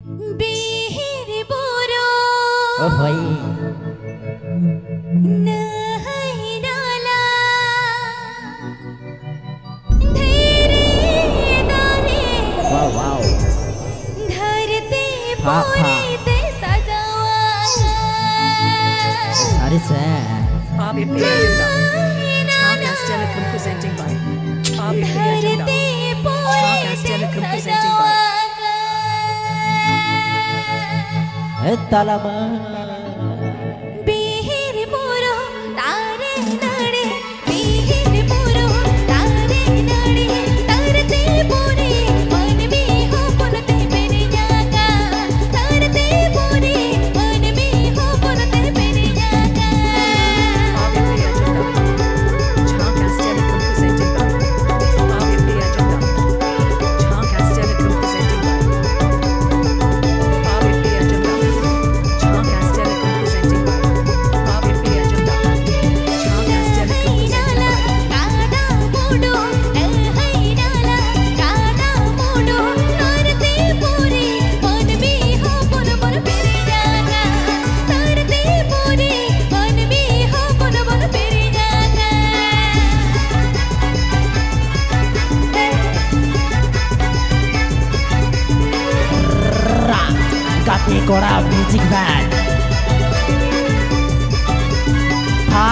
बिहिर बोरो ओ भाई नहीं नाला धीरे दारे वाओ वाओ धरती पूरी ते सजावा सारे से Bobby Agenda. Charcas Telecom presenting by Bobby Agenda. Charcas Telecom presenting by तालामा बिहिर बोरो तारे नाड़े बिहिर बोरो तारे नाड़े तरते पूरी मन में हो पुनते मेरे जागा तरते पूरी मन में हो पुनते मेरे जागा Bobby Agenda. Charcas Telecom presenting by Bobby Agenda. Charcas Telecom presenting by Bobby Agenda. Charcas Telecom presenting by Bobby Agenda. Charcas Telecom presenting नाला कादा मोडो है नाला कादा मोडो तरते पूरी मन में हो पुन पुन मेरे जागा तरते पूरी मन में हो पुन पुन मेरे जागा काटे कोरा म्यूजिक बैंड भा